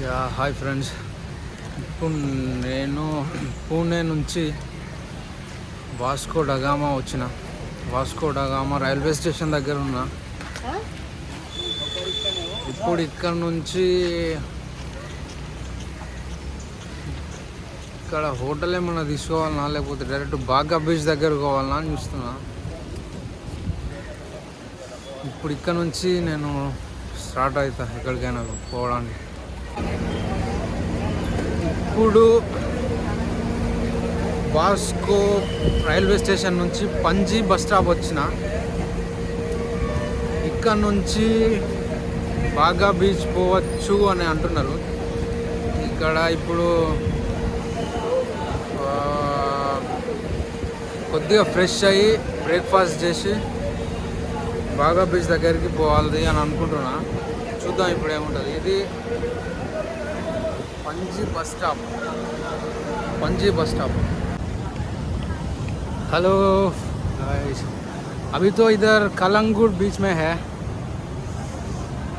Yeah hi friends. ఇప్పుడు నేను పూణే నుంచి వాస్కో డగామా వచ్చిన. వాస్కో డగామా రైల్వే స్టేషన్ దగ్గర ఉన్నా. ఇప్పుడు ఇక్కడ నుంచి ఇక్కడ హోటల్ ఏమన్నా తీసుకోవాలన్నా లేకపోతే డైరెక్ట్ బాగా బీచ్ దగ్గర పోవాలన్నా అని చూస్తున్నా. ఇప్పుడు ఇక్కడ నుంచి నేను స్టార్ట్ అవుతా ఎక్కడికైనా పోవడానికి. ఇప్పుడు వాస్కో రైల్వే స్టేషన్ నుంచి పంజీ బస్ స్టాప్ వచ్చిన. ఇక్కడ నుంచి బాగా బీచ్ పోవచ్చు అని అంటున్నారు. ఇక్కడ ఇప్పుడు కొద్దిగా ఫ్రెష్ అయ్యి బ్రేక్ఫాస్ట్ చేసి బాగా బీచ్ దగ్గరికి పోవాలి అని అనుకుంటున్నా. చూద్దాం ఇప్పుడు ఏముంటుంది. ఇది पंजी बस स्टॉप. हेलो गाइस, अभी तो इधर कलंगुट बीच में है.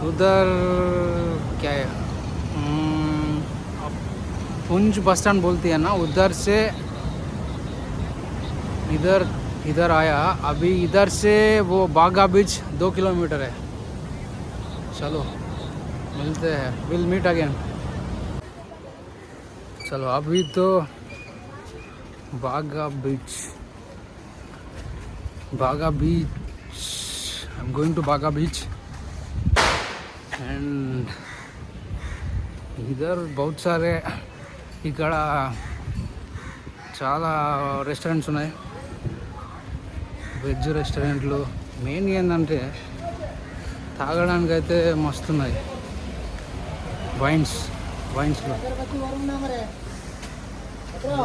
उधर क्या है, पुंज बस स्टैंड बोलती है ना, उधर से इधर आया. अभी इधर से वो बागा बीच 2 किलोमीटर है. चलो मिलते हैं, विल मीट अगेन. चलो अभी तो बागा बीच आई एम गोइंग टू बागा बीच. एंड इधर बहुत सारे ఇక్కడ చాలా రెస్టారెంట్స్ ఉన్నాయి, వెజ్ రెస్టారెంట్లు. మెయిన్ ఏంటంటే తాగడానికి అయితే మస్తున్నాయి. వైన్స్లో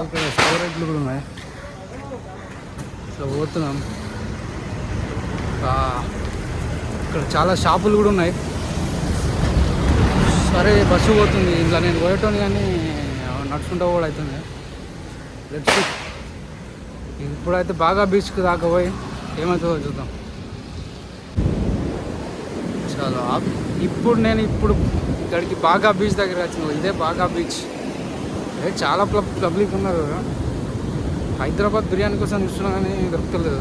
ఇక్కడ స్టోరేజ్లు కూడా ఉన్నాయి. సో పోతున్నాం. ఇక్కడ చాలా షాపులు కూడా ఉన్నాయి. సరే బస్సు పోతుంది, ఇంట్లో నేను పోయేటోని కానీ నడుచుకుంటూ కూడా అవుతుంది. లెట్స్ ఇప్పుడైతే బాగా బీచ్కి దాకా పోయి ఏమవుతుందో చూద్దాం. చాలా ఇప్పుడు ఇక్కడికి బాగా బీచ్ దగ్గర వచ్చిన. ఇదే బాగా బీచ్. చాలా పబ్లిక్ ఉన్నారు. హైదరాబాద్ బిర్యానీ కోసం చూస్తున్నా కానీ దొరకలేదు.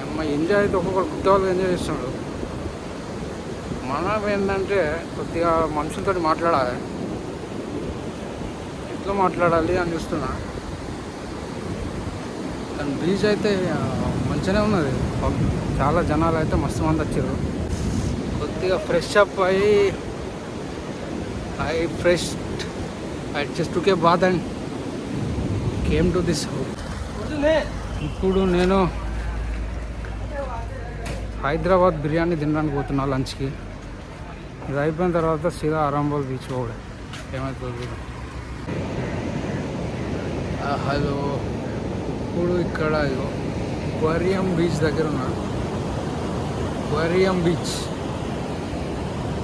అమ్మాయి ఎంజాయ్ అయితే ఒక్కొక్కరు కొత్త వాళ్ళు ఎంజాయ్ చేస్తున్నాడు. మనం ఏంటంటే కొద్దిగా మనుషులతో మాట్లాడాలి. ఎట్లా మాట్లాడాలి అని చూస్తున్నా. కానీ బీచ్ అయితే మంచిగానే ఉన్నది. చాలా జనాలు అయితే మస్తు మంది వచ్చారు. కొద్దిగా ఫ్రెష్ అప్ అయ్యి I just took a bath and came to this house. ఇప్పుడు నేను హైదరాబాద్ బిర్యానీ తినడానికి పోతున్నా లంచ్కి. ఇది అయిపోయిన తర్వాత సీదా అరంబోల్ బీచ్ పోవడం ఏమవుతుంది. హలో, ఇప్పుడు ఇక్కడ క్వేరియం బీచ్ దగ్గర ఉన్నా. క్వేరియం బీచ్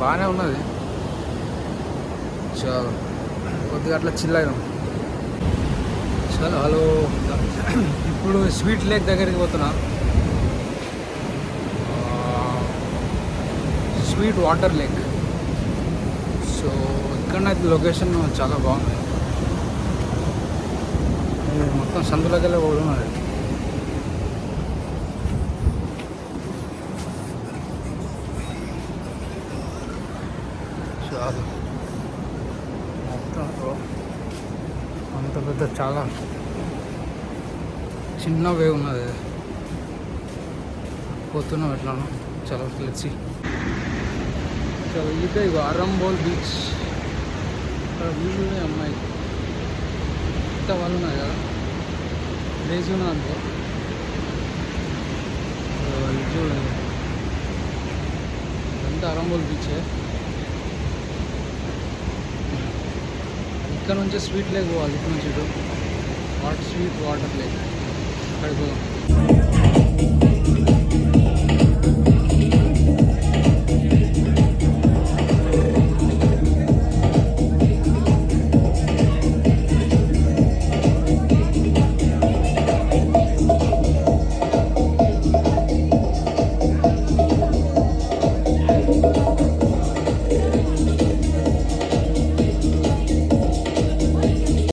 బాగానే ఉన్నది. చాలా కొద్దిగా అట్లా చిల్ అయినాం. చాలా హలో, ఇప్పుడు స్వీట్ లేక్ దగ్గరికి పోతున్నా. Sweet water lake. సో ఇక్కడనైతే లొకేషన్ చాలా బాగుంది. మొత్తం సందులకెళ్ళి పోవడం అది. చాలా అంత పెద్ద చాలా చిన్న వే ఉన్నది. పోతున్నాం ఎట్లానో. చాలా తెలిసి చాలా ఇదే అరంబోల్ బీచ్. ఇక్కడ వీళ్ళు ఉన్నాయి. అమ్మాయి ఇంత వాళ్ళు ఉన్నాయి కదా, లేచి ఉన్నది అనుకో. ఇది చూడండి, ఇదంతా అరంబోల్ బీచే. ఇక్కడ నుంచి స్వీట్ లేక్ పోవాలి. ఇక్కడ నుంచి స్వీట్ వాటర్ లేక్. అక్కడికి పోదాం.